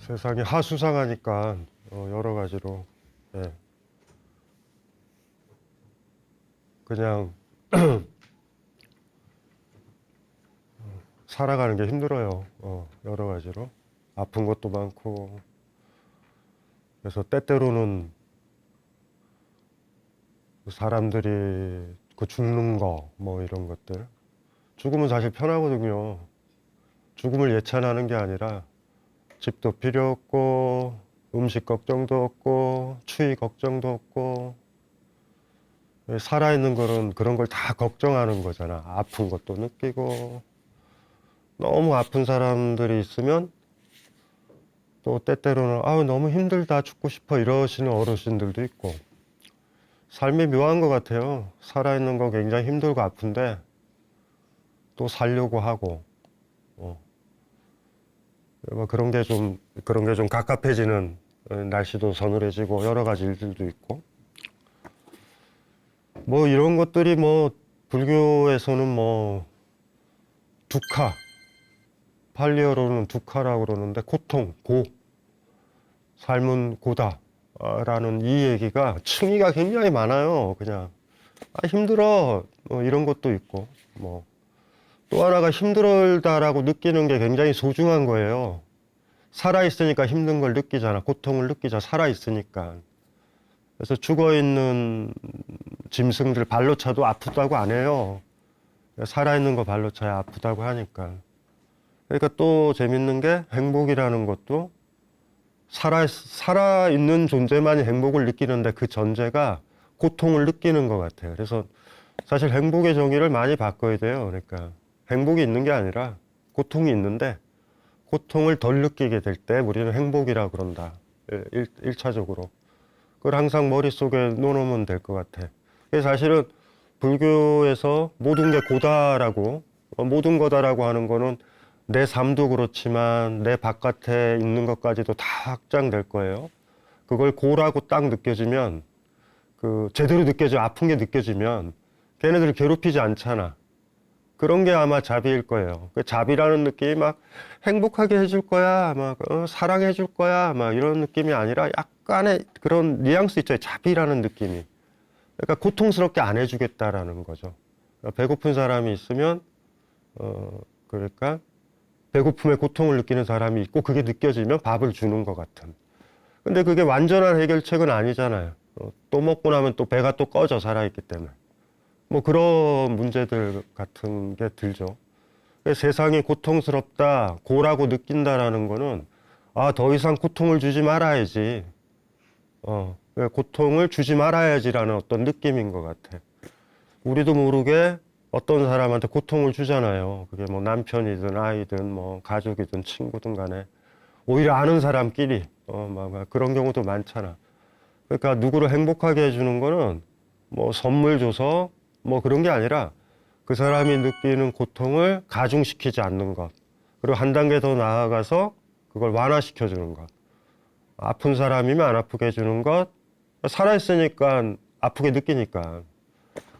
세상이 하수상하니까 여러 가지로 예. 그냥 살아가는 게 힘들어요. 여러 가지로 아픈 것도 많고 그래서 때때로는 사람들이 그 죽는 거 뭐 이런 것들 죽으면 사실 편하거든요. 죽음을 예찬하는 게 아니라 집도 필요 없고 음식 걱정도 없고 추위 걱정도 없고 살아있는 거는 그런 걸 다 걱정하는 거잖아. 아픈 것도 느끼고 너무 아픈 사람들이 있으면 또 때때로는 아우 너무 힘들다 죽고 싶어 이러시는 어르신들도 있고 삶이 묘한 것 같아요. 살아있는 건 굉장히 힘들고 아픈데 또 살려고 하고 뭐 그런 게 좀 갑갑해지는 날씨도 서늘해지고 여러 가지 일들도 있고 뭐 이런 것들이 뭐 불교에서는 뭐 두카 팔리어로는 두카라고 그러는데 고통, 삶은 고다라는 이 얘기가 층위가 굉장히 많아요. 그냥 힘들어 뭐 이런 것도 있고 뭐 또 하나가 힘들다라고 느끼는 게 굉장히 소중한 거예요. 살아있으니까 힘든 걸 느끼잖아. 고통을 느끼자 살아있으니까. 그래서 죽어있는 짐승들 발로 차도 아프다고 안 해요. 살아있는 거 발로 차야 아프다고 하니까. 그러니까 또 재밌는 게 행복이라는 것도 살아있는 존재만이 행복을 느끼는데 그 전제가 고통을 느끼는 것 같아요. 그래서 사실 행복의 정의를 많이 바꿔야 돼요. 그러니까 행복이 있는 게 아니라 고통이 있는데 고통을 덜 느끼게 될 때 우리는 행복이라고 그런다. 1차적으로. 그걸 항상 머릿속에 놓으면 될 것 같아. 그래서 사실은 불교에서 모든 게 고다라고, 모든 거다라고 하는 거는 내 삶도 그렇지만 내 바깥에 있는 것까지도 다 확장될 거예요. 그걸 고라고 딱 느껴지면, 제대로 느껴져, 아픈 게 느껴지면 걔네들을 괴롭히지 않잖아. 그런 게 아마 자비일 거예요. 그 자비라는 느낌이 막 행복하게 해줄 거야, 막 사랑해 줄 거야, 막 이런 느낌이 아니라 약간의 그런 뉘앙스 있죠. 자비라는 느낌이. 그러니까 고통스럽게 안 해주겠다라는 거죠. 그러니까 배고픈 사람이 있으면, 그러니까 배고픔에 고통을 느끼는 사람이 있고 그게 느껴지면 밥을 주는 것 같은. 근데 그게 완전한 해결책은 아니잖아요. 또 먹고 나면 또 배가 또 꺼져 살아있기 때문에. 뭐 그런 문제들 같은 게 들죠. 세상이 고통스럽다, 고라고 느낀다라는 거는 더 이상 고통을 주지 말아야지. 고통을 주지 말아야지라는 어떤 느낌인 것 같아. 우리도 모르게 어떤 사람한테 고통을 주잖아요. 그게 뭐 남편이든 아이든 뭐 가족이든 친구든 간에 오히려 아는 사람끼리 막 그런 경우도 많잖아. 그러니까 누구를 행복하게 해주는 거는 뭐 선물 줘서 뭐 그런 게 아니라 그 사람이 느끼는 고통을 가중시키지 않는 것. 그리고 한 단계 더 나아가서 그걸 완화시켜 주는 것. 아픈 사람이면 안 아프게 해주는 것. 살아있으니까 아프게 느끼니까.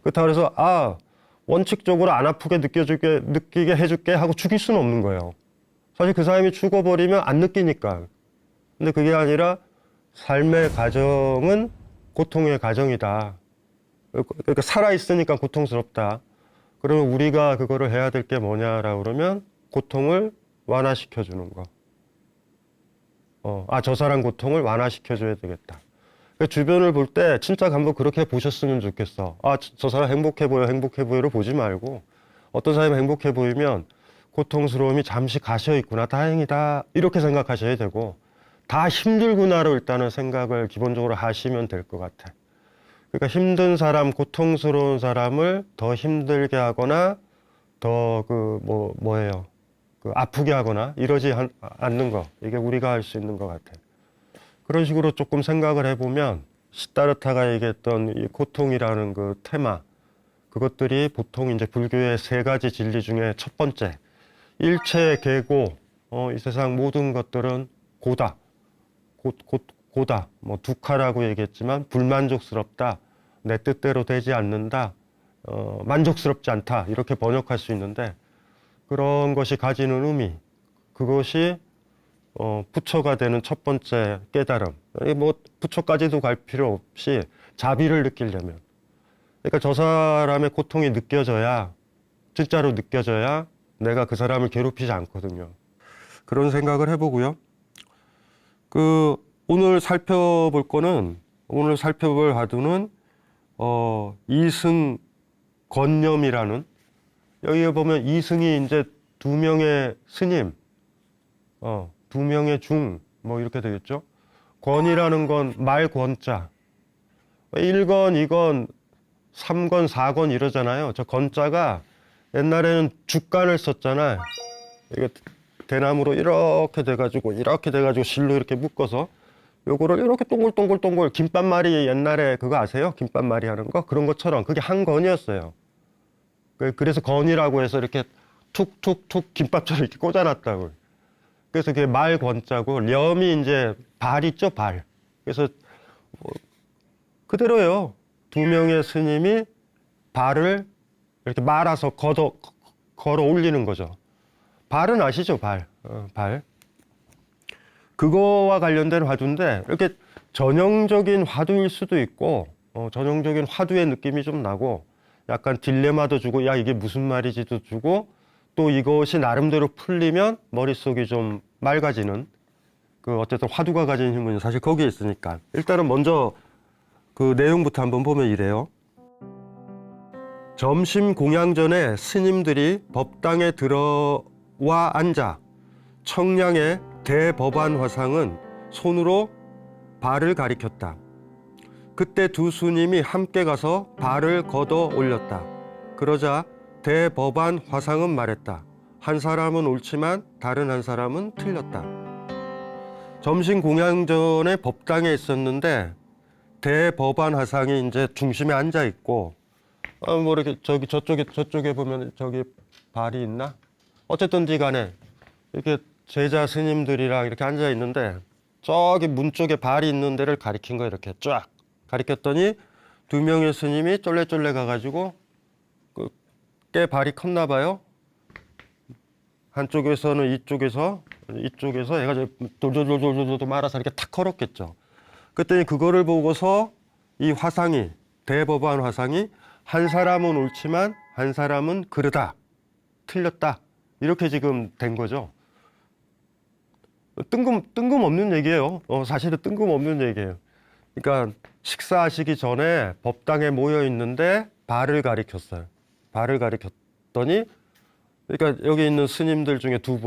그렇다고 해서 원칙적으로 안 아프게 느끼게 해줄게 하고 죽일 수는 없는 거예요. 사실 그 사람이 죽어버리면 안 느끼니까. 근데 그게 아니라 삶의 과정은 고통의 과정이다. 그러니까 살아있으니까 고통스럽다. 그러면 우리가 그거를 해야 될 게 뭐냐라고 그러면 고통을 완화시켜주는 거. 저 사람 고통을 완화시켜줘야 되겠다. 그러니까 주변을 볼 때 진짜 한번 그렇게 보셨으면 좋겠어. 저 사람 행복해 보여, 행복해 보여를 보지 말고 어떤 사람이 행복해 보이면 고통스러움이 잠시 가셔 있구나, 다행이다. 이렇게 생각하셔야 되고 다 힘들구나로 일단은 생각을 기본적으로 하시면 될 것 같아. 그러니까 힘든 사람, 고통스러운 사람을 더 힘들게 하거나 더 뭐예요? 아프게 하거나 이러지 않는 거. 이게 우리가 할 수 있는 것 같아. 그런 식으로 조금 생각을 해보면 시다르타가 얘기했던 이 고통이라는 그 테마, 그것들이 보통 이제 불교의 세 가지 진리 중에 첫 번째, 일체 계고, 이 세상 모든 것들은 고다. 고다. 뭐 두카라고 얘기했지만 불만족스럽다. 내 뜻대로 되지 않는다. 만족스럽지 않다. 이렇게 번역할 수 있는데 그런 것이 가지는 의미, 그것이 부처가 되는 첫 번째 깨달음. 뭐 부처까지도 갈 필요 없이 자비를 느끼려면. 그러니까 저 사람의 고통이 느껴져야, 진짜로 느껴져야 내가 그 사람을 괴롭히지 않거든요. 그런 생각을 해보고요. 오늘 살펴볼 거는, 오늘 살펴볼 화두는 이승권념이라는, 여기에 보면 이승이 이제 두 명의 스님, 두 명의 중, 뭐 이렇게 되겠죠. 권이라는 건 말 권자. 1권, 2권, 3권, 4권 이러잖아요. 저 권자가 옛날에는 죽간을 썼잖아요. 이게 대나무로 이렇게 돼가지고 실로 이렇게 묶어서 요거를 이렇게 동글동글 김밥말이, 옛날에 그거 아세요? 김밥말이 하는 거? 그런 것처럼 그게 한 건이었어요. 그래서 건이라고 해서 이렇게 툭툭툭 김밥처럼 이렇게 꽂아놨다고. 그래서 그게 말 권자고, 렴이 이제 발 있죠, 발. 그래서 그대로요. 두 명의 스님이 발을 이렇게 말아서 걸어 올리는 거죠. 발은 아시죠, 발. 발. 그거와 관련된 화두인데, 이렇게 전형적인 화두일 수도 있고, 전형적인 화두의 느낌이 좀 나고, 약간 딜레마도 주고, 야, 이게 무슨 말이지도 주고, 또 이것이 나름대로 풀리면 머릿속이 좀 맑아지는, 어쨌든 화두가 가진 힘은 사실 거기에 있으니까. 일단은 먼저 그 내용부터 한번 보면 이래요. 점심 공양 전에 스님들이 법당에 들어와 앉아 청량의 대법안 화상은 손으로 발을 가리켰다. 그때 두 스님이 함께 가서 발을 걷어 올렸다. 그러자 대법안 화상은 말했다. 한 사람은 옳지만 다른 한 사람은 틀렸다. 점심 공양 전에 법당에 있었는데 대법안 화상이 이제 중심에 앉아 있고, 뭐 이렇게 저쪽에 보면 저기 발이 있나? 어쨌든지 간에 이렇게 제자 스님들이랑 이렇게 앉아 있는데, 저기 문 쪽에 발이 있는 데를 가리킨 거예요. 이렇게 쫙 가리켰더니 두 명의 스님이 쫄래쫄래 가가지고 꽤 발이 컸나 봐요. 한쪽에서는 이쪽에서 해가지고 돌돌돌돌돌 말아서 이렇게 탁 걸었겠죠. 그랬더니 그거를 보고서 이 화상이, 대법안 화상이, 한 사람은 옳지만 한 사람은 그르다, 틀렸다, 이렇게 지금 된 거죠. 뜬금없는 얘기예요. 사실은 뜬금없는 얘기예요. 그러니까 식사하시기 전에 법당에 모여 있는데 발을 가리켰어요. 발을 가리켰더니, 그러니까 여기 있는 스님들 중에 두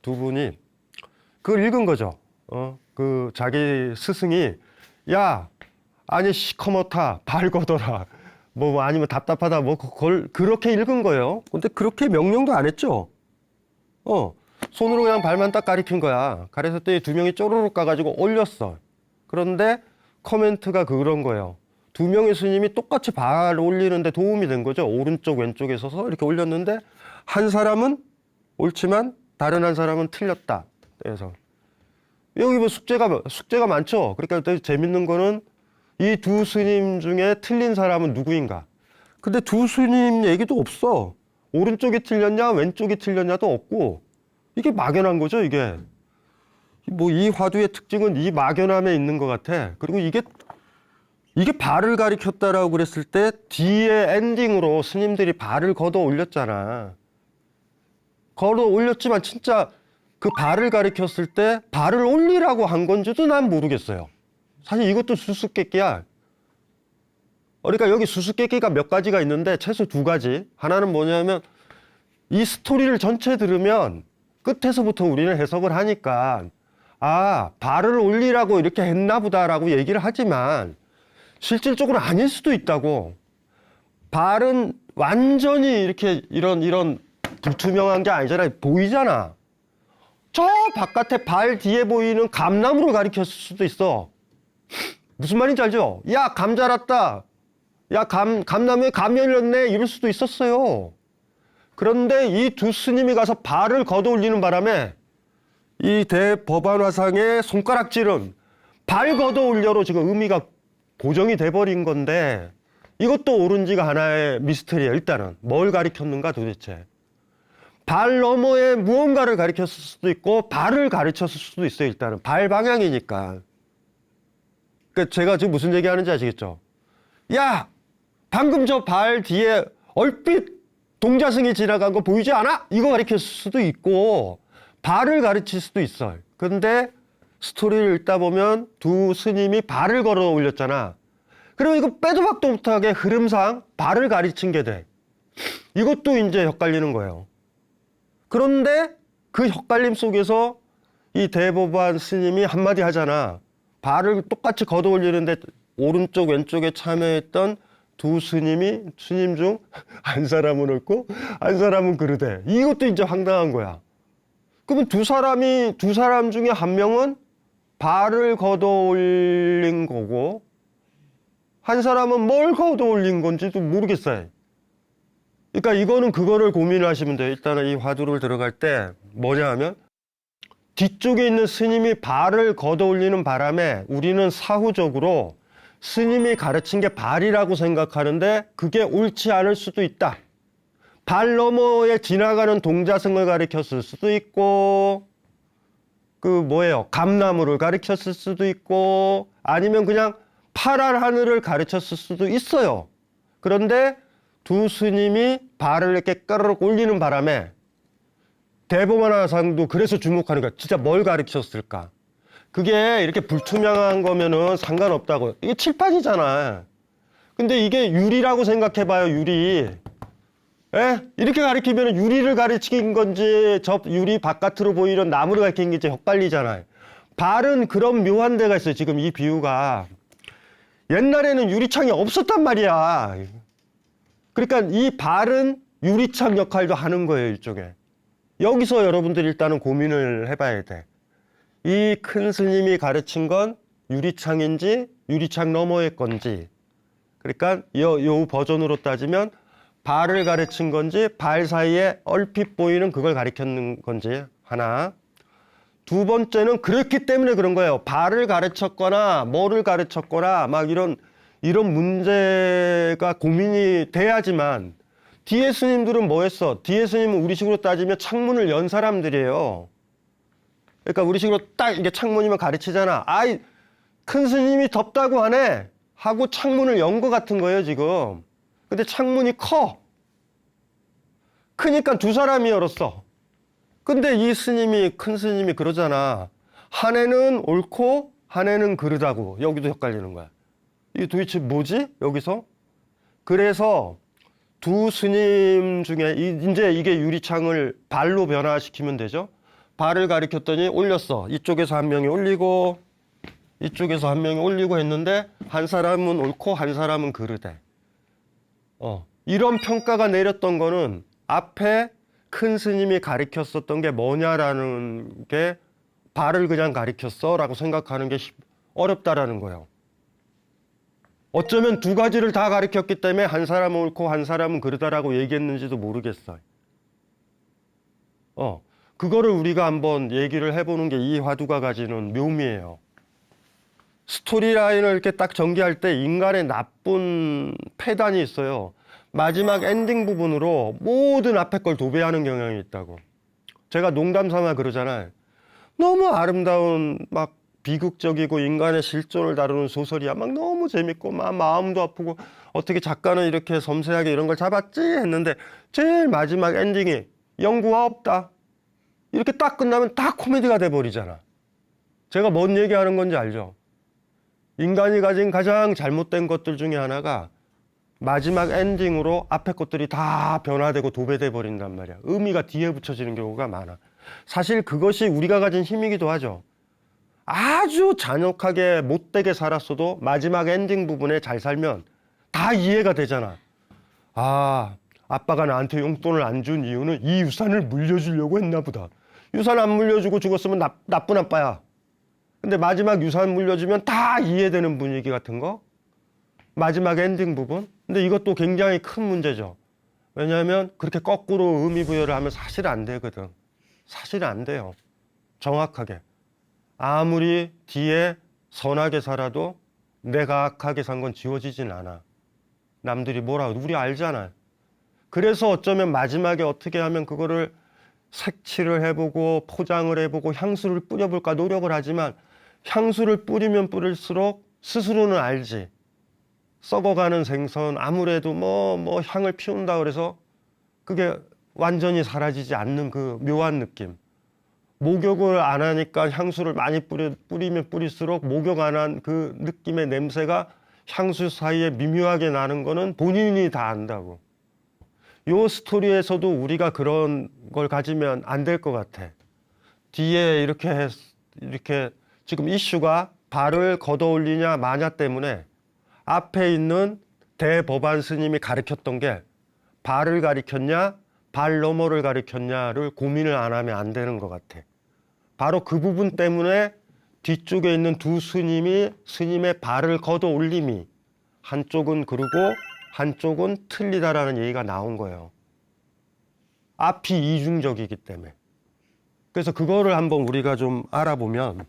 분이 그걸 읽은 거죠. 자기 스승이, 야, 아니 시커멓다, 발 걷어라, 뭐 아니면 답답하다, 뭐 그걸 그렇게 읽은 거예요. 근데 그렇게 명령도 안 했죠. 손으로 그냥 발만 딱 가리킨 거야. 가렸을 두 명이 쪼르륵 가가지고 올렸어. 그런데 코멘트가 그런 거예요. 두 명의 스님이 똑같이 발 올리는데 도움이 된 거죠. 오른쪽 왼쪽에 서서 이렇게 올렸는데 한 사람은 옳지만 다른 한 사람은 틀렸다. 그래서 여기 뭐 숙제가 많죠. 그러니까 재밌는 거는 이 두 스님 중에 틀린 사람은 누구인가. 근데 두 스님 얘기도 없어. 오른쪽이 틀렸냐 왼쪽이 틀렸냐도 없고, 이게 막연한 거죠. 이게 뭐 이 화두의 특징은 이 막연함에 있는 것 같아. 그리고 이게 발을 가리켰다라고 그랬을 때 뒤에 엔딩으로 스님들이 발을 걷어 올렸잖아. 걸어 올렸지만 진짜 그 발을 가리켰을 때 발을 올리라고 한 건지도 난 모르겠어요. 사실 이것도 수수께끼야. 그러니까 여기 수수께끼가 몇 가지가 있는데 최소 두 가지. 하나는 뭐냐면, 이 스토리를 전체 들으면 끝에서부터 우리는 해석을 하니까, 아, 발을 올리라고 이렇게 했나 보다라고 얘기를 하지만 실질적으로 아닐 수도 있다고. 발은 완전히 이렇게 이런 불투명한 게 아니잖아. 보이잖아. 저 바깥에 발 뒤에 보이는 감나무를 가리켰을 수도 있어. 무슨 말인지 알죠? 야, 감 자랐다. 야, 감나무에 감이 열렸네. 이럴 수도 있었어요. 그런데 이 두 스님이 가서 발을 걷어 올리는 바람에 이 대법안 화상의 손가락질은 발 걷어 올려로 지금 의미가 고정이 돼버린 건데, 이것도 옳은지가 하나의 미스터리예요. 일단은 뭘 가리켰는가 도대체. 발 너머에 무언가를 가리켰을 수도 있고 발을 가르쳤을 수도 있어요. 일단은 발 방향이니까. 그러니까 제가 지금 무슨 얘기하는지 아시겠죠? 야, 방금 저 발 뒤에 얼핏 동자승이 지나간 거 보이지 않아? 이거 가리켰을 수도 있고 발을 가르칠 수도 있어요. 근데 스토리를 읽다 보면 두 스님이 발을 걸어 올렸잖아. 그럼 이거 빼도 박도 못하게 흐름상 발을 가르친 게 돼. 이것도 이제 헷갈리는 거예요. 그런데 그 헷갈림 속에서 이 대보반 스님이 한마디 하잖아. 발을 똑같이 걷어 올리는데 오른쪽 왼쪽에 참여했던 두 스님이 스님 중 한 사람은 옳고 한 사람은 그르되. 이것도 이제 황당한 거야. 그러면 두 사람 중에 한 명은 발을 걷어 올린 거고 한 사람은 뭘 걷어 올린 건지도 모르겠어요. 그러니까 이거는 그거를 고민을 하시면 돼요. 일단은 이 화두를 들어갈 때 뭐냐 하면 뒤쪽에 있는 스님이 발을 걷어 올리는 바람에 우리는 사후적으로 스님이 가르친 게 발이라고 생각하는데 그게 옳지 않을 수도 있다. 발 너머에 지나가는 동자승을 가리켰을 수도 있고 감나무를 가리켰을 수도 있고 아니면 그냥 파란 하늘을 가르쳤을 수도 있어요. 그런데 두 스님이 발을 이렇게 까르륵 올리는 바람에 대보만 화상도 그래서 주목하는 거야. 진짜 뭘 가르쳤을까? 그게 이렇게 불투명한 거면은 상관없다고. 이게 칠판이잖아. 근데 이게 유리라고 생각해봐요, 유리. 에? 이렇게 가리키면 유리를 가르친 건지 저 유리 바깥으로 보이는 나무를 가리킨 건지 헷갈리잖아요. 발은 그런 묘한 데가 있어요. 지금 이 비유가. 옛날에는 유리창이 없었단 말이야. 그러니까 이 발은 유리창 역할도 하는 거예요, 일종의. 여기서 여러분들이 일단은 고민을 해봐야 돼. 이 큰 스님이 가르친 건 유리창인지 유리창 너머의 건지. 그러니까 요 버전으로 따지면 발을 가르친 건지 발 사이에 얼핏 보이는 그걸 가르쳤는 건지 하나. 두 번째는 그렇기 때문에 그런 거예요. 발을 가르쳤거나 뭐를 가르쳤거나 막 이런 문제가 고민이 돼야지만 뒤에 스님들은 뭐 했어? 뒤에 스님은 우리식으로 따지면 창문을 연 사람들이에요. 그러니까 우리식으로 딱 이게 창문이면 가르치잖아. 아이, 큰 스님이 덥다고 하네 하고 창문을 연 거 같은 거예요, 지금. 근데 창문이 커. 크니까 두 사람이 열었어. 근데 큰 스님이 그러잖아. 한 해는 옳고 한 해는 그르다고. 여기도 헷갈리는 거야. 이게 도대체 뭐지? 여기서? 그래서 두 스님 중에 이제 이게 유리창을 발로 변화시키면 되죠. 발을 가리켰더니 올렸어. 이쪽에서 한 명이 올리고 이쪽에서 한 명이 올리고 했는데 한 사람은 옳고 한 사람은 그르대. 이런 평가가 내렸던 거는 앞에 큰 스님이 가리켰었던 게 뭐냐라는 게 발을 그냥 가리켰어 라고 생각하는 게 어렵다라는 거예요. 어쩌면 두 가지를 다 가리켰기 때문에 한 사람은 옳고 한 사람은 그르다라고 얘기했는지도 모르겠어요. 그거를 우리가 한번 얘기를 해보는 게 이 화두가 가지는 묘미예요. 스토리라인을 이렇게 딱 전개할 때 인간의 나쁜 패단이 있어요. 마지막 엔딩 부분으로 모든 앞에 걸 도배하는 경향이 있다고. 제가 농담 삼아 그러잖아요. 너무 아름다운 막 비극적이고 인간의 실존을 다루는 소설이야. 막 너무 재밌고 막 마음도 아프고 어떻게 작가는 이렇게 섬세하게 이런 걸 잡았지 했는데 제일 마지막 엔딩이 연구가 없다. 이렇게 딱 끝나면 다 코미디가 돼버리잖아. 제가 뭔 얘기하는 건지 알죠? 인간이 가진 가장 잘못된 것들 중에 하나가 마지막 엔딩으로 앞에 것들이 다 변화되고 도배돼 버린단 말이야. 의미가 뒤에 붙여지는 경우가 많아. 사실 그것이 우리가 가진 힘이기도 하죠. 아주 잔혹하게 못되게 살았어도 마지막 엔딩 부분에 잘 살면 다 이해가 되잖아. 아, 아빠가 나한테 용돈을 안 준 이유는 이 유산을 물려주려고 했나 보다. 유산 안 물려주고 죽었으면 나쁜 아빠야. 근데 마지막 유산 물려주면 다 이해되는 분위기 같은 거. 마지막 엔딩 부분. 근데 이것도 굉장히 큰 문제죠. 왜냐하면 그렇게 거꾸로 의미 부여를 하면 사실 안 되거든. 사실 안 돼요. 정확하게. 아무리 뒤에 선하게 살아도 내가 악하게 산 건 지워지진 않아. 남들이 뭐라 우리 알잖아. 그래서 어쩌면 마지막에 어떻게 하면 그거를 색칠을 해보고 포장을 해보고 향수를 뿌려볼까 노력을 하지만 향수를 뿌리면 뿌릴수록 스스로는 알지. 썩어가는 생선 아무래도 뭐 향을 피운다 그래서 그게 완전히 사라지지 않는 그 묘한 느낌. 목욕을 안 하니까 향수를 많이 뿌리면 뿌릴수록 목욕 안 한 그 느낌의 냄새가 향수 사이에 미묘하게 나는 거는 본인이 다 안다고. 요 스토리에서도 우리가 그런 걸 가지면 안 될 것 같아. 뒤에 이렇게 지금 이슈가 발을 걷어 올리냐 마냐 때문에 앞에 있는 대법안 스님이 가르쳤던 게 발을 가리켰냐 발 너머를 가리켰냐를 고민을 안 하면 안 되는 것 같아. 바로 그 부분 때문에 뒤쪽에 있는 두 스님의 발을 걷어 올림이 한쪽은 그르고 한쪽은 틀리다라는 얘기가 나온 거예요. 앞이 이중적이기 때문에. 그래서 그거를 한번 우리가 좀 알아보면,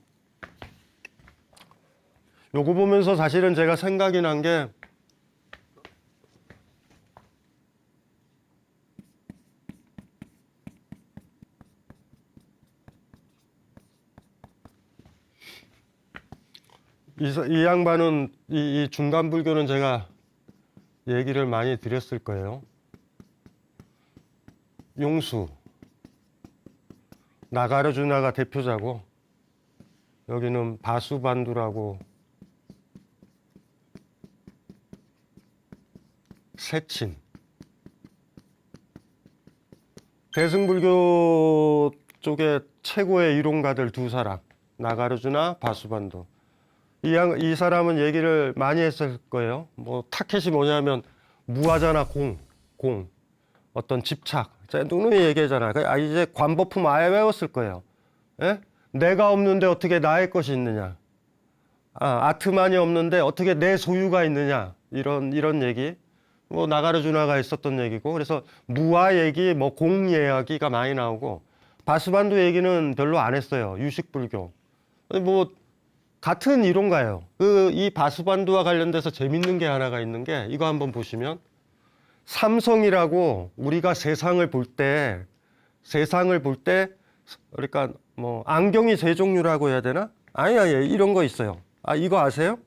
요거 보면서 사실은 제가 생각이 난 게 이 양반은 이 중간 불교는 제가 얘기를 많이 드렸을 거예요. 용수 나가르주나가 대표자고 여기는 바수반두라고 세친. 대승불교 쪽에 최고의 이론가들 두 사람, 나가르주나 바수반두. 이 사람은 얘기를 많이 했을 거예요. 뭐 타켓이 뭐냐면 무하잖아. 공 어떤 집착. 제가 누누이 얘기하잖아. 이제 관법품 아예 외웠을 거예요. 예? 내가 없는데 어떻게 나의 것이 있느냐. 아트만이 없는데 어떻게 내 소유가 있느냐. 이런 얘기. 뭐 나가르주나가 했었던 얘기고. 그래서 무아 얘기, 뭐 공 이야기가 많이 나오고, 바수반두 얘기는 별로 안 했어요. 유식불교. 뭐 같은 이론가예요. 이 바수반두와 관련돼서 재밌는 게 하나가 있는 게, 이거 한번 보시면 삼성이라고 우리가 세상을 볼 때 그러니까 뭐 안경이 세 종류라고 해야 되나? 아니 이런 거 있어요. 이거 아세요?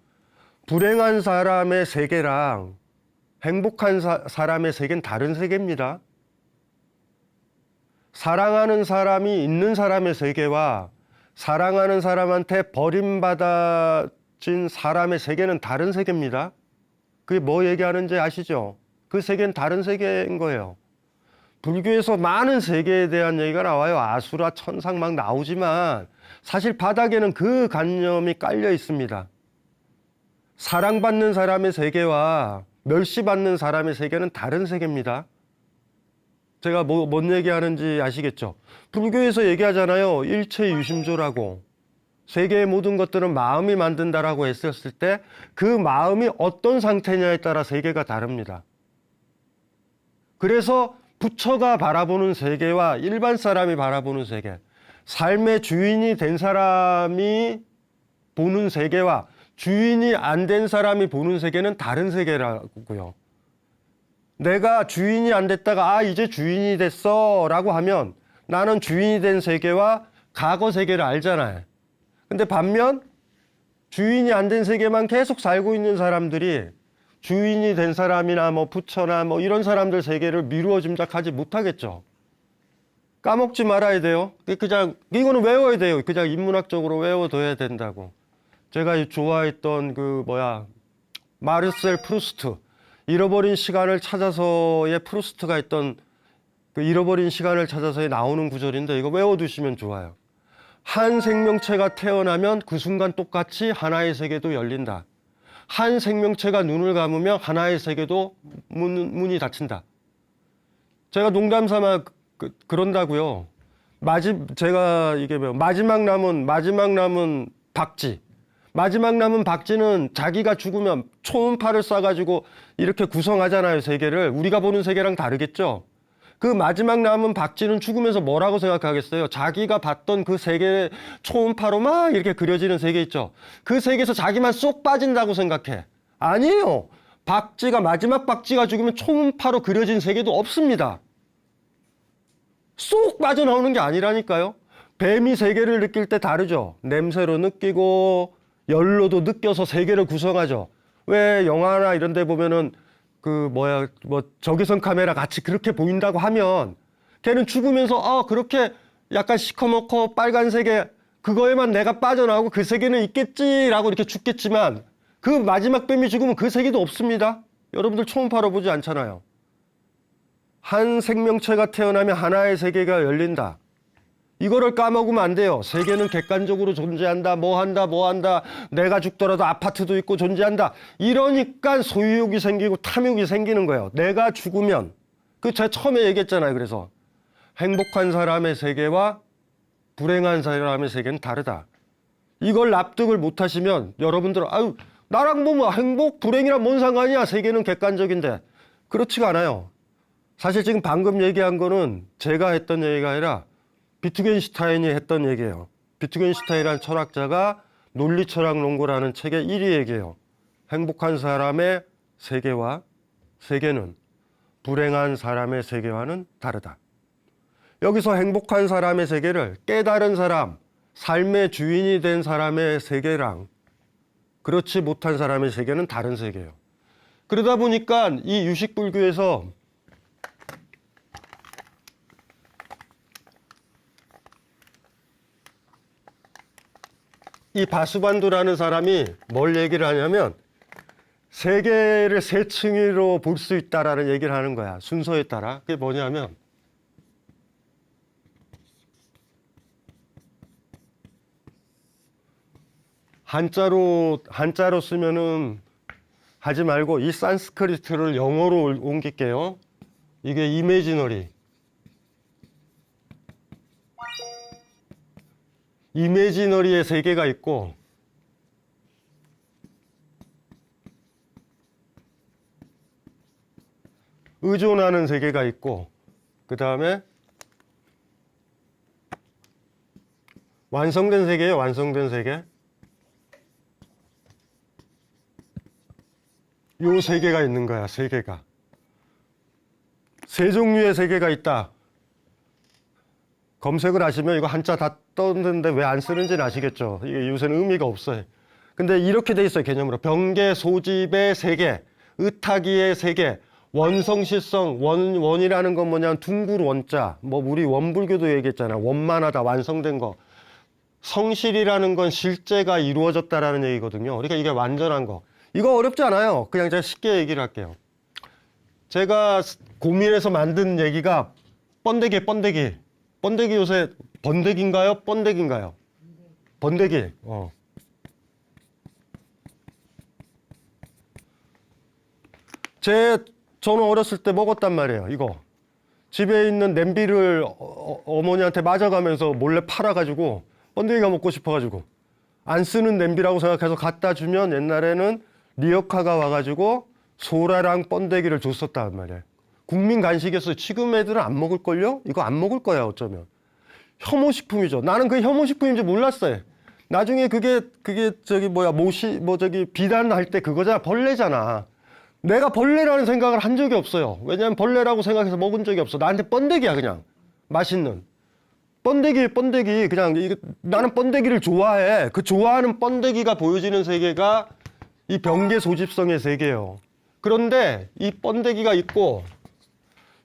불행한 사람의 세계랑 행복한 사람의 세계는 다른 세계입니다. 사랑하는 사람이 있는 사람의 세계와 사랑하는 사람한테 버림받아진 사람의 세계는 다른 세계입니다. 그게 뭐 얘기하는지 아시죠? 그 세계는 다른 세계인 거예요. 불교에서 많은 세계에 대한 얘기가 나와요. 아수라, 천상 막 나오지만 사실 바닥에는 그 관념이 깔려 있습니다. 사랑받는 사람의 세계와 멸시받는 사람의 세계는 다른 세계입니다. 제가 뭔 얘기하는지 아시겠죠? 불교에서 얘기하잖아요. 일체유심조라고. 세계의 모든 것들은 마음이 만든다라고 했었을 때 그 마음이 어떤 상태냐에 따라 세계가 다릅니다. 그래서 부처가 바라보는 세계와 일반 사람이 바라보는 세계, 삶의 주인이 된 사람이 보는 세계와 주인이 안 된 사람이 보는 세계는 다른 세계라고요. 내가 주인이 안 됐다가 이제 주인이 됐어 라고 하면 나는 주인이 된 세계와 과거 세계를 알잖아요. 근데 반면 주인이 안 된 세계만 계속 살고 있는 사람들이 주인이 된 사람이나 뭐 부처나 뭐 이런 사람들 세계를 미루어 짐작하지 못하겠죠. 까먹지 말아야 돼요. 그냥 이거는 외워야 돼요. 그냥 인문학적으로 외워둬야 된다고. 제가 좋아했던 마르셀 프루스트, 잃어버린 시간을 찾아서의 프루스트가 했던 그 잃어버린 시간을 찾아서에 나오는 구절인데 이거 외워두시면 좋아요. 한 생명체가 태어나면 그 순간 똑같이 하나의 세계도 열린다. 한 생명체가 눈을 감으면 하나의 세계도 문이 닫힌다. 제가 농담 삼아 그런다고요. 제가 이게 마지막 남은 박쥐. 마지막 남은 박쥐는 자기가 죽으면 초음파를 쏴가지고 이렇게 구성하잖아요, 세계를. 우리가 보는 세계랑 다르겠죠? 그 마지막 남은 박쥐는 죽으면서 뭐라고 생각하겠어요? 자기가 봤던 그 세계 초음파로 막 이렇게 그려지는 세계 있죠? 그 세계에서 자기만 쏙 빠진다고 생각해. 아니에요. 마지막 박쥐가 죽으면 초음파로 그려진 세계도 없습니다. 쏙 빠져나오는 게 아니라니까요. 뱀이 세계를 느낄 때 다르죠. 냄새로 느끼고 열로도 느껴서 세계를 구성하죠. 왜 영화나 이런 데 보면은 그 적외선 카메라 같이 그렇게 보인다고 하면 걔는 죽으면서 그렇게 약간 시커멓고 빨간색에 그거에만 내가 빠져나오고 그 세계는 있겠지라고 이렇게 죽겠지만 그 마지막 뱀이 죽으면 그 세계도 없습니다. 여러분들 초음파로 보지 않잖아요. 한 생명체가 태어나면 하나의 세계가 열린다. 이거를 까먹으면 안 돼요. 세계는 객관적으로 존재한다. 뭐 한다. 내가 죽더라도 아파트도 있고 존재한다. 이러니까 소유욕이 생기고 탐욕이 생기는 거예요. 내가 죽으면 제가 처음에 얘기했잖아요. 그래서 행복한 사람의 세계와 불행한 사람의 세계는 다르다. 이걸 납득을 못 하시면 여러분들은 나랑 뭐 행복, 불행이랑 뭔 상관이야. 세계는 객관적인데. 그렇지가 않아요. 사실 지금 방금 얘기한 거는 제가 했던 얘기가 아니라 비트겐슈타인이 했던 얘기예요. 비트겐슈타인이라는 철학자가 논리철학론고라는 책의 1위 얘기예요. 행복한 사람의 세계와 세계는 불행한 사람의 세계와는 다르다. 여기서 행복한 사람의 세계를 깨달은 사람, 삶의 주인이 된 사람의 세계랑 그렇지 못한 사람의 세계는 다른 세계예요. 그러다 보니까 이 유식불교에서 이 바수반두라는 사람이 뭘 얘기를 하냐면 세계를 세 층으로 볼 수 있다라는 얘기를 하는 거야. 순서에 따라. 그게 뭐냐면 한자로 쓰면은 하지 말고 이 산스크리트를 영어로 옮길게요. 이게 이미지너리. 이미지너리의 세계가 있고 의존하는 세계가 있고 그 다음에 완성된 세계예요. 완성된 세계. 요 세 개가 있는 거야. 세 개가. 세 종류의 세계가 있다. 검색을 하시면 이거 한자 다 떴는데 왜 안 쓰는지는 아시겠죠. 이게 요새는 의미가 없어요. 근데 이렇게 돼 있어요. 개념으로. 병계 소집의 세계, 의타기의 세계, 원성실성, 원이라는 건 뭐냐면 둥굴 원자. 우리 원불교도 얘기했잖아. 원만하다, 완성된 거. 성실이라는 건 실제가 이루어졌다라는 얘기거든요. 그러니까 이게 완전한 거. 이거 어렵지 않아요. 그냥 제가 쉽게 얘기를 할게요. 제가 고민해서 만든 얘기가 번데기예요, 번데기. 번데기 요새 번데기인가요? 번데기인가요? 번데기. 저는 어렸을 때 먹었단 말이에요. 이거. 집에 있는 냄비를 어머니한테 맞아가면서 몰래 팔아가지고 번데기가 먹고 싶어가지고 안 쓰는 냄비라고 생각해서 갖다 주면 옛날에는 리어카가 와가지고 소라랑 번데기를 줬었단 말이에요. 국민 간식이었어요. 지금 애들은 안 먹을걸요? 이거 안 먹을 거야 어쩌면. 혐오식품이죠. 나는 그게 혐오식품인지 몰랐어요. 나중에 그게 비단할 때 그거잖아. 벌레잖아. 내가 벌레라는 생각을 한 적이 없어요. 왜냐면 벌레라고 생각해서 먹은 적이 없어. 나한테 번데기야 그냥. 맛있는. 번데기 그냥 나는 번데기를 좋아해. 그 좋아하는 번데기가 보여지는 세계가 이 병계 소집성의 세계예요. 그런데 이 번데기가 있고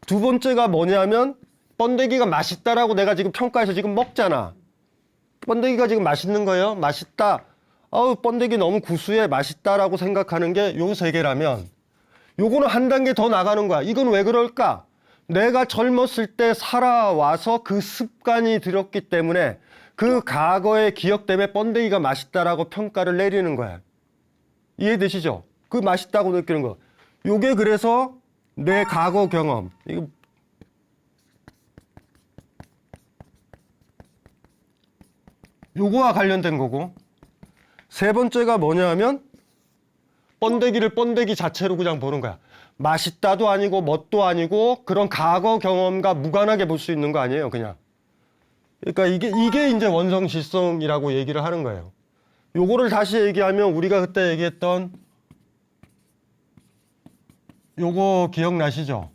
두 번째가 뭐냐면 번데기가 맛있다라고 내가 지금 평가해서 지금 먹잖아. 번데기가 지금 맛있는 거예요. 맛있다. 번데기 너무 구수해. 맛있다라고 생각하는 게 요 세 개라면 요거는 한 단계 더 나가는 거야. 이건 왜 그럴까? 내가 젊었을 때 살아와서 그 습관이 들었기 때문에 그 과거의 기억 때문에 번데기가 맛있다라고 평가를 내리는 거야. 이해되시죠? 그 맛있다고 느끼는 거. 요게 그래서 내 과거 경험. 요거와 관련된 거고. 세 번째가 뭐냐 하면 번데기를 번데기 자체로 그냥 보는 거야. 맛있다도 아니고 뭣도 아니고 그런 과거 경험과 무관하게 볼 수 있는 거 아니에요, 그냥. 그러니까 이게 이제 원성실성이라고 얘기를 하는 거예요. 요거를 다시 얘기하면 우리가 그때 얘기했던 요거 기억나시죠?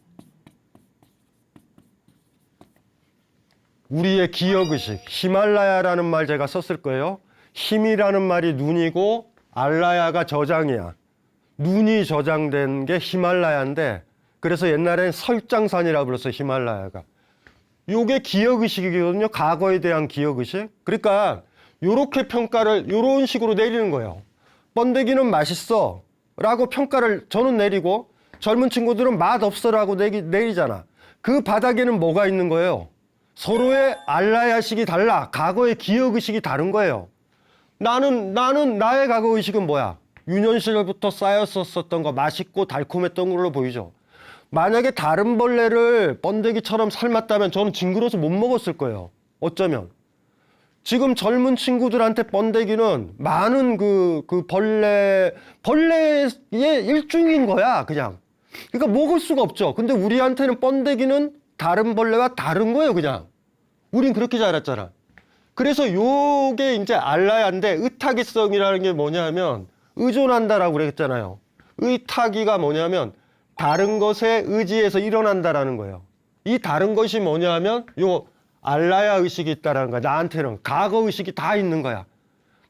우리의 기억의식, 히말라야라는 말 제가 썼을 거예요. 힘이라는 말이 눈이고 알라야가 저장이야. 눈이 저장된 게 히말라야인데 그래서 옛날엔 설장산이라고 불렀어요. 히말라야가. 요게 기억의식이거든요. 과거에 대한 기억의식. 그러니까 요렇게 평가를 요런 식으로 내리는 거예요. 번데기는 맛있어 라고 평가를 저는 내리고 젊은 친구들은 맛없어 라고 내리잖아. 그 바닥에는 뭐가 있는 거예요? 서로의 알라야식이 달라. 과거의 기억의식이 다른 거예요. 나는 나의 과거의식은 뭐야? 유년 시절부터 쌓였었던 거, 맛있고 달콤했던 걸로 보이죠. 만약에 다른 벌레를 번데기처럼 삶았다면 저는 징그러워서 못 먹었을 거예요. 어쩌면. 지금 젊은 친구들한테 번데기는 많은 그 벌레의 일종인 거야, 그냥. 그러니까 먹을 수가 없죠. 근데 우리한테는 번데기는 다른 벌레와 다른 거예요, 그냥. 우린 그렇게 자랐잖아. 그래서 요게 이제 알라야인데 의타기성이라는 게 뭐냐면 의존한다라고 그랬잖아요. 의타기가 뭐냐면 다른 것에 의지해서 일어난다라는 거예요. 이 다른 것이 뭐냐면 요 알라야 의식이 있다라는 거야. 나한테는 과거 의식이 다 있는 거야.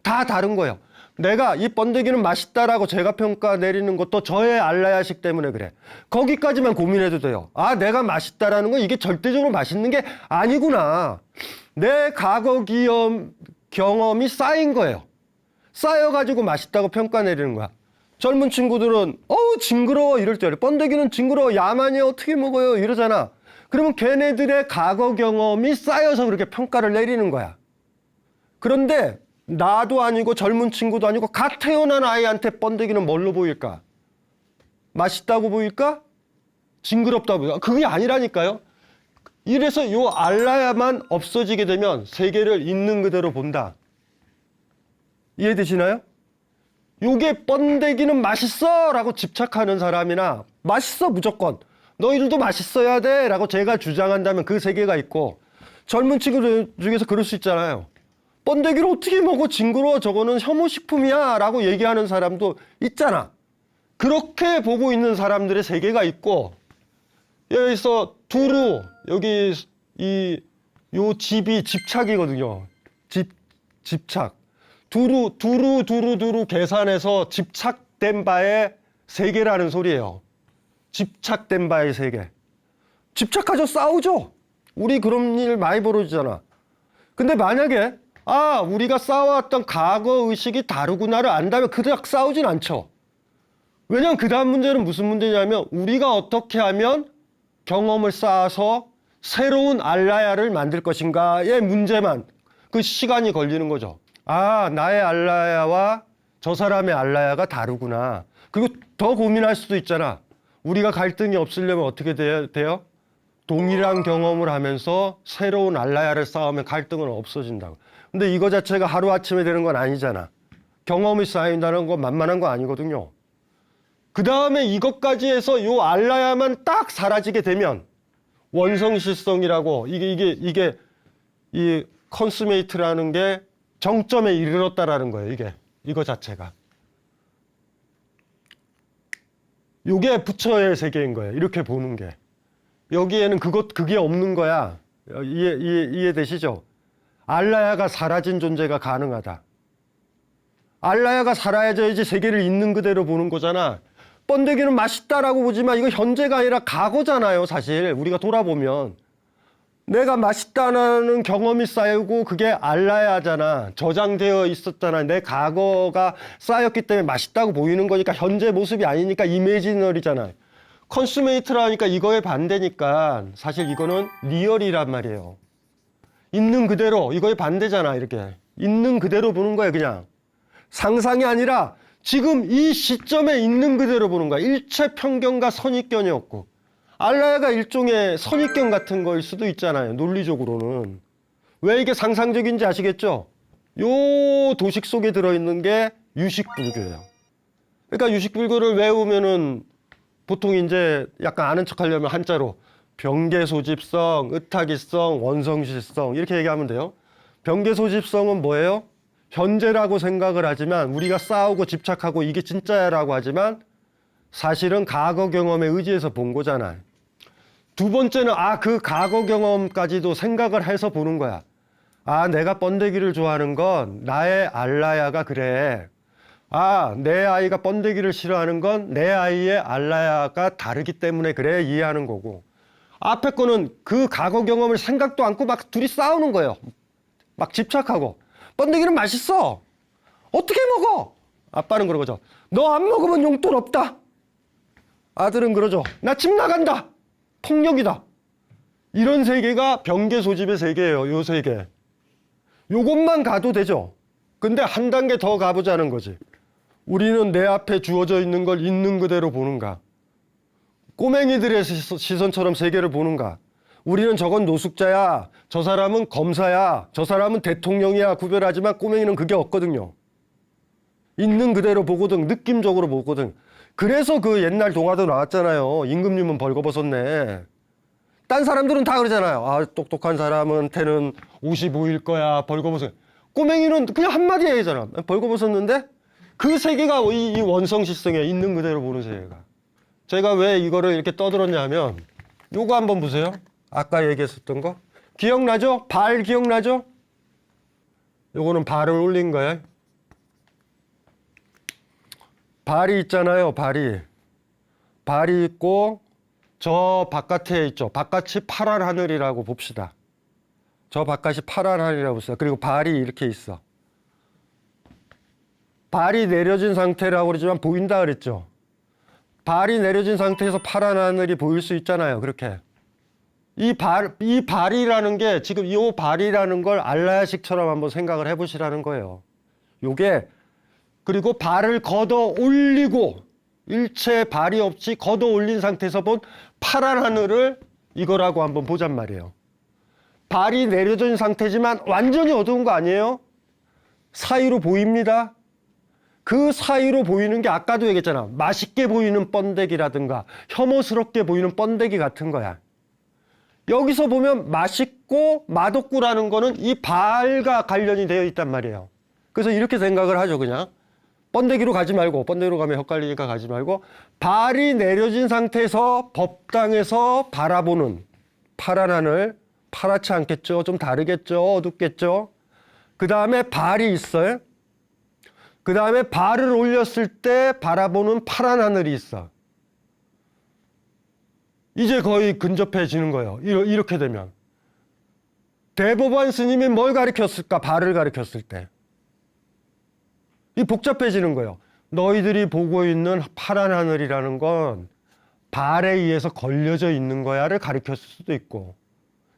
다 다른 거예요. 내가 이 번데기는 맛있다라고 제가 평가 내리는 것도 저의 알라야식 때문에 그래. 거기까지만 고민해도 돼요. 아, 내가 맛있다라는 건 이게 절대적으로 맛있는 게 아니구나. 내 과거 경험이 쌓인 거예요. 쌓여가지고 맛있다고 평가 내리는 거야. 젊은 친구들은 어우 징그러워 이럴 때 번데기는 징그러워 야만이야 어떻게 먹어요 이러잖아. 그러면 걔네들의 과거 경험이 쌓여서 그렇게 평가를 내리는 거야. 그런데 나도 아니고 젊은 친구도 아니고 갓 태어난 아이한테 번데기는 뭘로 보일까? 맛있다고 보일까? 징그럽다고 보일까? 그게 아니라니까요. 이래서 요 알라야만 없어지게 되면 세계를 있는 그대로 본다. 이해되시나요? 요게 번데기는 맛있어 라고 집착하는 사람이나 맛있어 무조건 너희들도 맛있어야 돼 라고 제가 주장한다면 그 세계가 있고 젊은 친구들 중에서 그럴 수 있잖아요. 번데기를 어떻게 먹어 징그러워 저거는 혐오식품이야 라고 얘기하는 사람도 있잖아. 그렇게 보고 있는 사람들의 세계가 있고 여기서 두루 여기 요 집이 집착이거든요. 집착. 두루 계산해서 집착된 바의 세계라는 소리예요. 집착된 바의 세계. 집착하죠. 싸우죠. 우리 그런 일 많이 벌어지잖아. 근데 만약에 우리가 싸워왔던 과거 의식이 다르구나를 안다면 그닥 싸우진 않죠. 왜냐면 그 다음 문제는 무슨 문제냐면 우리가 어떻게 하면 경험을 쌓아서 새로운 알라야를 만들 것인가의 문제만 그 시간이 걸리는 거죠. 나의 알라야와 저 사람의 알라야가 다르구나. 그리고 더 고민할 수도 있잖아. 우리가 갈등이 없으려면 어떻게 돼요? 동일한 경험을 하면서 새로운 알라야를 쌓으면 갈등은 없어진다고. 근데 이거 자체가 하루아침에 되는 건 아니잖아. 경험이 쌓인다는 건 만만한 거 아니거든요. 그 다음에 이것까지 해서 요 알라야만 딱 사라지게 되면 원성실성이라고 이게 이 컨스메이트라는 게 정점에 이르렀다라는 거예요. 이거 자체가. 요게 부처의 세계인 거예요. 이렇게 보는 게. 여기에는 그게 없는 거야. 이해되시죠? 알라야가 사라진 존재가 가능하다. 알라야가 사라져야지 세계를 있는 그대로 보는 거잖아. 번데기는 맛있다라고 보지만 이거 현재가 아니라 과거잖아요. 사실 우리가 돌아보면. 내가 맛있다는 경험이 쌓이고 그게 알라야잖아. 저장되어 있었잖아. 내 과거가 쌓였기 때문에 맛있다고 보이는 거니까 현재 모습이 아니니까 이미지널이잖아. 컨슈메이트라니까 이거에 반대니까 사실 이거는 리얼이란 말이에요. 있는 그대로 이거에 반대잖아. 이렇게 있는 그대로 보는 거야. 그냥 상상이 아니라 지금 이 시점에 있는 그대로 보는 거야. 일체 편견과 선입견이 없고. 알라야가 일종의 선입견 같은 거일 수도 있잖아요. 논리적으로는. 왜 이게 상상적인지 아시겠죠? 요 도식 속에 들어있는 게 유식불교예요. 그러니까 유식불교를 외우면은 보통 이제 약간 아는 척 하려면 한자로 병계소집성, 의타기성, 원성실성 이렇게 얘기하면 돼요. 병계소집성은 뭐예요? 현재라고 생각을 하지만 우리가 싸우고 집착하고 이게 진짜야라고 하지만 사실은 과거 경험에 의지해서 본 거잖아요. 두 번째는 그 과거 경험까지도 생각을 해서 보는 거야. 내가 번데기를 좋아하는 건 나의 알라야가 그래. 내 아이가 번데기를 싫어하는 건 내 아이의 알라야가 다르기 때문에 그래. 이해하는 거고. 앞에 거는 그 과거 경험을 생각도 않고 막 둘이 싸우는 거예요. 막 집착하고. 번데기는 맛있어. 어떻게 먹어? 아빠는 그런 거죠. 너 안 먹으면 용돈 없다. 아들은 그러죠. 나 집 나간다. 폭력이다. 이런 세계가 병계 소집의 세계예요. 요 세계. 요것만 가도 되죠. 근데 한 단계 더 가보자는 거지. 우리는 내 앞에 주어져 있는 걸 있는 그대로 보는가? 꼬맹이들의 시선처럼 세계를 보는가? 우리는 저건 노숙자야. 저 사람은 검사야. 저 사람은 대통령이야. 구별하지만 꼬맹이는 그게 없거든요. 있는 그대로 보거든. 느낌적으로 보거든. 그래서 그 옛날 동화도 나왔잖아요. 임금님은 벌거벗었네. 딴 사람들은 다 그러잖아요. 똑똑한 사람한테는 옷이 보일 거야. 벌거벗어. 꼬맹이는 그냥 한마디 얘기잖아. 벌거벗었는데 그 세계가 이 원성실성에 있는 그대로 보는 세계가. 제가 왜 이거를 이렇게 떠들었냐면 요거 한번 보세요. 아까 얘기했었던 거. 기억나죠? 발 기억나죠? 요거는 발을 올린 거예요. 발이 있잖아요. 발이 있고 저 바깥에 있죠. 바깥이 파란 하늘이라고 봅시다. 저 바깥이 파란 하늘이라고 봅시다. 그리고 발이 이렇게 있어. 발이 내려진 상태라고 그러지만 보인다 그랬죠. 발이 내려진 상태에서 파란 하늘이 보일 수 있잖아요. 그렇게. 이 발이라는 게 지금 이 발이라는 걸 알라야식처럼 한번 생각을 해보시라는 거예요. 요게 그리고 발을 걷어 올리고 일체 발이 없이 걷어 올린 상태에서 본 파란 하늘을 이거라고 한번 보잔 말이에요. 발이 내려진 상태지만 완전히 어두운 거 아니에요? 사이로 보입니다. 그 사이로 보이는 게 아까도 얘기했잖아. 맛있게 보이는 번데기라든가 혐오스럽게 보이는 번데기 같은 거야. 여기서 보면 맛있고 맛없고라는 거는 이 발과 관련이 되어 있단 말이에요. 그래서 이렇게 생각을 하죠. 그냥 번데기로 가지 말고, 번데기로 가면 헷갈리니까 가지 말고, 발이 내려진 상태에서 법당에서 바라보는 파란 하늘, 파랗지 않겠죠? 좀 다르겠죠? 어둡겠죠? 그 다음에 발이 있어요. 그 다음에 발을 올렸을 때 바라보는 파란 하늘이 있어. 이제 거의 근접해지는 거예요. 이렇게 되면. 대법원 스님이 뭘 가르쳤을까? 발을 가르쳤을 때. 이 복잡해지는 거예요. 너희들이 보고 있는 파란 하늘이라는 건 발에 의해서 걸려져 있는 거야를 가르쳤을 수도 있고,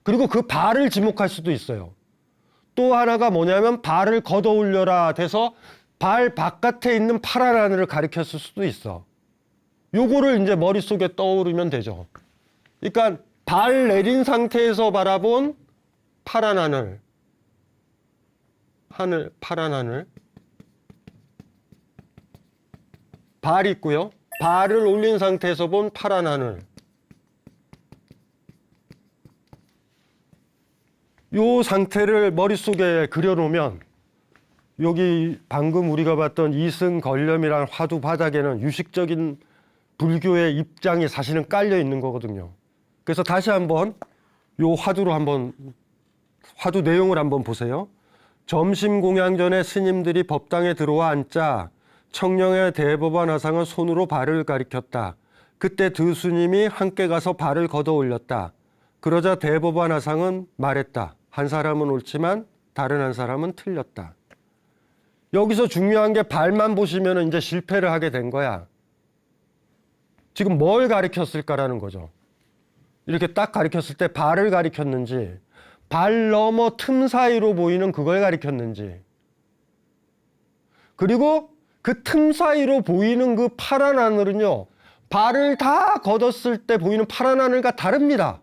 그리고 그 발을 지목할 수도 있어요. 또 하나가 뭐냐면 발을 걷어 올려라 돼서 발 바깥에 있는 파란 하늘을 가리켰을 수도 있어. 요거를 이제 머릿속에 떠오르면 되죠. 그러니까 발 내린 상태에서 바라본 파란 하늘, 파란 하늘. 발 있고요. 발을 올린 상태에서 본 파란 하늘. 요 상태를 머릿속에 그려놓으면 여기 방금 우리가 봤던 이승걸렴이랑 화두 바닥에는 유식적인 불교의 입장이 사실은 깔려 있는 거거든요. 그래서 다시 한번 요 화두 내용을 한번 보세요. 점심 공양 전에 스님들이 법당에 들어와 앉자 청령의 대법원 화상은 손으로 발을 가리켰다. 그때 두 스님이 함께 가서 발을 걷어 올렸다. 그러자 대법원 화상은 말했다. 한 사람은 옳지만 다른 한 사람은 틀렸다. 여기서 중요한 게 발만 보시면 이제 실패를 하게 된 거야. 지금 뭘 가리켰을까라는 거죠. 이렇게 딱 가리켰을 때 발을 가리켰는지, 발 너머 틈 사이로 보이는 그걸 가리켰는지, 그리고 그 틈 사이로 보이는 그 파란 하늘은요, 발을 다 걷었을 때 보이는 파란 하늘과 다릅니다.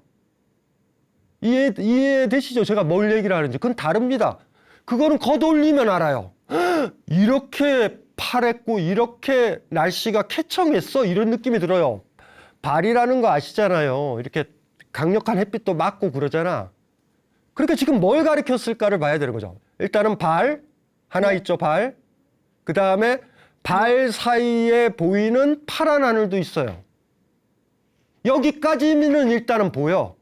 이해되시죠? 제가 뭘 얘기를 하는지. 그건 다릅니다. 그거는 걷어올리면 알아요. 이렇게 파랬고 이렇게 날씨가 쾌청했어, 이런 느낌이 들어요. 발이라는 거 아시잖아요. 이렇게 강력한 햇빛도 맞고 그러잖아. 그러니까 지금 뭘 가리켰을까를 봐야 되는 거죠. 일단은 발 하나 있죠. 발. 그 다음에 발 사이에 보이는 파란 하늘도 있어요. 여기까지는 일단은 보여.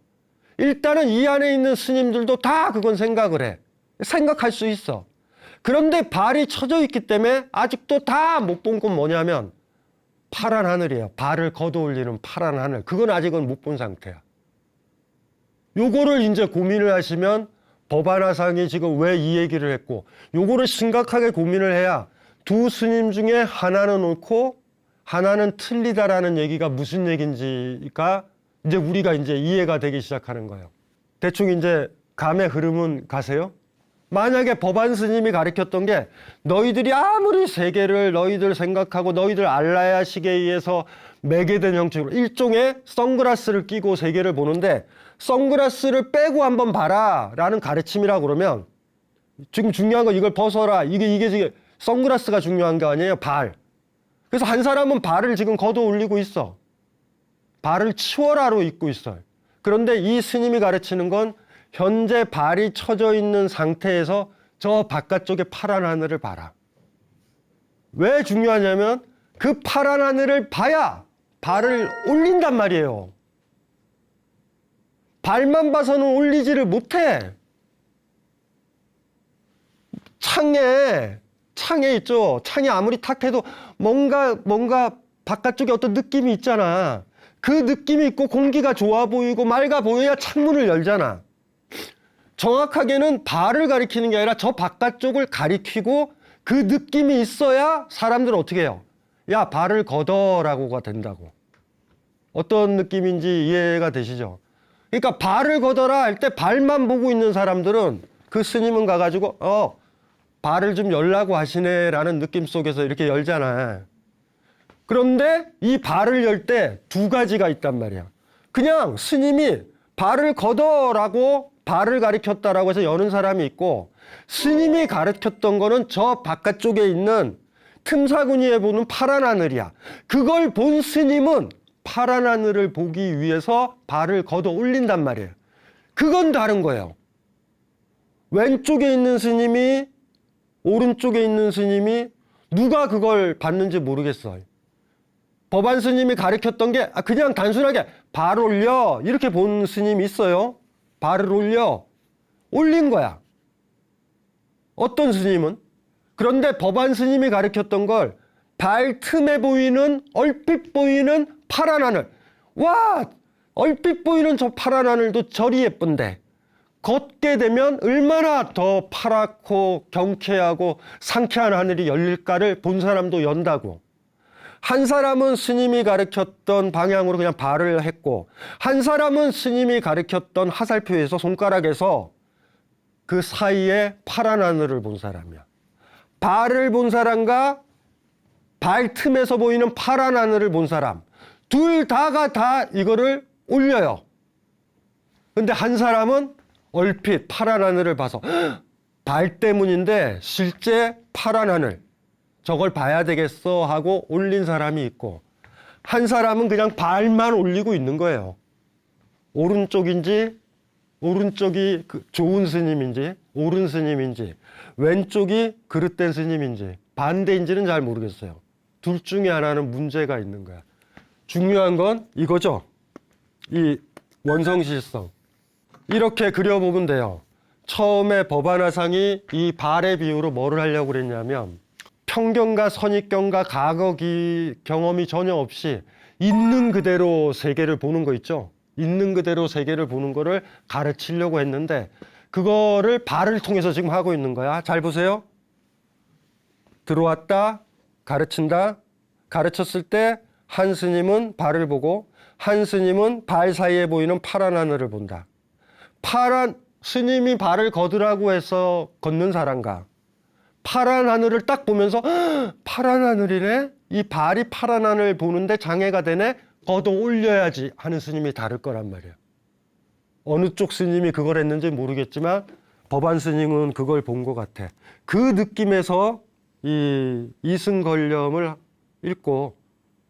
일단은 이 안에 있는 스님들도 다 그건 생각을 해. 생각할 수 있어. 그런데 발이 쳐져 있기 때문에 아직도 다 못 본 건 뭐냐면 파란 하늘이에요. 발을 걷어올리는 파란 하늘. 그건 아직은 못 본 상태야. 요거를 이제 고민을 하시면 법안화상이 지금 왜 이 얘기를 했고, 요거를 심각하게 고민을 해야 두 스님 중에 하나는 옳고 하나는 틀리다라는 얘기가 무슨 얘기인지가 이제 우리가 이제 이해가 되기 시작하는 거예요. 대충 이제 감의 흐름은 가세요? 만약에 법안 스님이 가르쳤던 게 너희들이 아무리 세계를 너희들 생각하고 너희들 알라야 식에 의해서 매개된 형식으로 일종의 선글라스를 끼고 세계를 보는데 선글라스를 빼고 한번 봐라 라는 가르침이라고 그러면 지금 중요한 건 이걸 벗어라. 이게 지금 선글라스가 중요한 게 아니에요. 발. 그래서 한 사람은 발을 지금 걷어 올리고 있어. 발을 치워라로 입고 있어요. 그런데 이 스님이 가르치는 건 현재 발이 쳐져 있는 상태에서 저 바깥쪽에 파란 하늘을 봐라. 왜 중요하냐면 그 파란 하늘을 봐야 발을 올린단 말이에요. 발만 봐서는 올리지를 못해. 창에 있죠. 창이 아무리 탁해도 뭔가 바깥쪽에 어떤 느낌이 있잖아. 그 느낌이 있고 공기가 좋아 보이고 맑아 보여야 창문을 열잖아. 정확하게는 발을 가리키는 게 아니라 저 바깥쪽을 가리키고 그 느낌이 있어야 사람들은 어떻게 해요? 야, 발을 걷어라고가 된다고. 어떤 느낌인지 이해가 되시죠? 그러니까 발을 걷어라 할 때 발만 보고 있는 사람들은 그 스님은 가가지고 발을 좀 열라고 하시네 라는 느낌 속에서 이렇게 열잖아. 그런데 이 발을 열 때 두 가지가 있단 말이야. 그냥 스님이 발을 걷어라고 발을 가리켰다라고 해서 여는 사람이 있고, 스님이 가르쳤던 거는 저 바깥쪽에 있는 틈사구니에 보는 파란 하늘이야. 그걸 본 스님은 파란 하늘을 보기 위해서 발을 걷어 올린단 말이에요. 그건 다른 거예요. 왼쪽에 있는 스님이 오른쪽에 있는 스님이 누가 그걸 봤는지 모르겠어요. 법안 스님이 가르쳤던 게 그냥 단순하게 발 올려 이렇게 본 스님이 있어요. 발을 올린 거야. 어떤 스님은? 그런데 법안 스님이 가르쳤던 걸 발 틈에 보이는 얼핏 보이는 파란 하늘. 와, 얼핏 보이는 저 파란 하늘도 저리 예쁜데 걷게 되면 얼마나 더 파랗고 경쾌하고 상쾌한 하늘이 열릴까를 본 사람도 연다고. 한 사람은 스님이 가르쳤던 방향으로 그냥 발을 했고, 한 사람은 스님이 가르쳤던 화살표에서 손가락에서 그 사이에 파란 하늘을 본 사람이야. 발을 본 사람과 발 틈에서 보이는 파란 하늘을 본 사람, 둘 다가 다 이거를 올려요. 근데 한 사람은 얼핏 파란 하늘을 봐서 발 때문인데 실제 파란 하늘, 저걸 봐야 되겠어 하고 올린 사람이 있고, 한 사람은 그냥 발만 올리고 있는 거예요. 오른쪽이 좋은 스님인지 옳은 스님인지 왼쪽이 그릇된 스님인지 반대인지는 잘 모르겠어요. 둘 중에 하나는 문제가 있는 거야. 중요한 건 이거죠. 이 원성실성. 이렇게 그려보면 돼요. 처음에 법안화상이 이 발의 비유로 뭐를 하려고 그랬냐면 편견과 선입견과 과거 경험이 전혀 없이 있는 그대로 세계를 보는 거 있죠. 있는 그대로 세계를 보는 거를 가르치려고 했는데 그거를 발을 통해서 지금 하고 있는 거야. 잘 보세요. 들어왔다, 가르친다. 가르쳤을 때 한 스님은 발을 보고 한 스님은 발 사이에 보이는 파란 하늘을 본다. 파란 스님이 발을 걷으라고 해서 걷는 사람과 파란 하늘을 딱 보면서 파란 하늘이네? 이 발이 파란 하늘 보는데 장애가 되네? 걷어 올려야지 하는 스님이 다를 거란 말이에요. 어느 쪽 스님이 그걸 했는지 모르겠지만 법안 스님은 그걸 본 것 같아. 그 느낌에서 이 이승걸렴을 읽고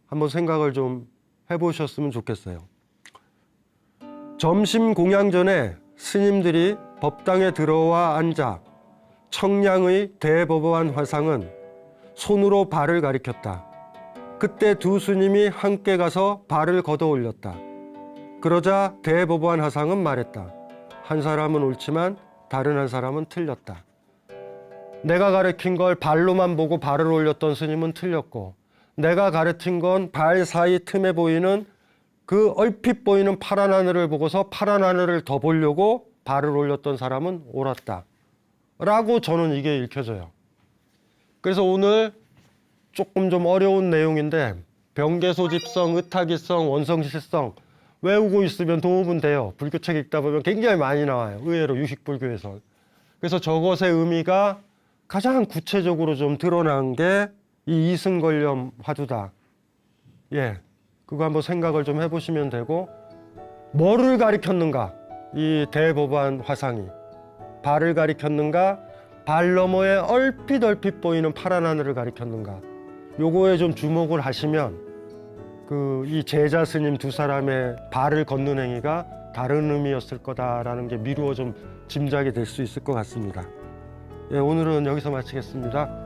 한번 생각을 좀 해보셨으면 좋겠어요. 점심 공양 전에 스님들이 법당에 들어와 앉아 청량의 대법안 화상은 손으로 발을 가리켰다. 그때 두 스님이 함께 가서 발을 걷어 올렸다. 그러자 대법원 화상은 말했다. 한 사람은 옳지만 다른 한 사람은 틀렸다. 내가 가르친 걸 발로만 보고 발을 올렸던 스님은 틀렸고, 내가 가르친 건 발 사이 틈에 보이는 그 얼핏 보이는 파란 하늘을 보고서 파란 하늘을 더 보려고 발을 올렸던 사람은 옳았다. 라고 저는 이게 읽혀져요. 그래서 오늘 조금 좀 어려운 내용인데 병계소집성, 의타기성, 원성실성 외우고 있으면 도움은 돼요. 불교책 읽다 보면 굉장히 많이 나와요. 의외로 유식불교에서. 그래서 저것의 의미가 가장 구체적으로 좀 드러난 게 이 이승걸염 화두다. 예, 그거 한번 생각을 좀 해보시면 되고, 뭐를 가리켰는가? 이 대법안 화상이 발을 가리켰는가? 발 너머에 얼핏 보이는 파란 하늘을 가리켰는가? 요거에 좀 주목을 하시면 이 제자 스님 두 사람의 발을 걷는 행위가 다른 의미였을 거다라는 게 미루어 좀 짐작이 될 수 있을 것 같습니다. 예, 오늘은 여기서 마치겠습니다.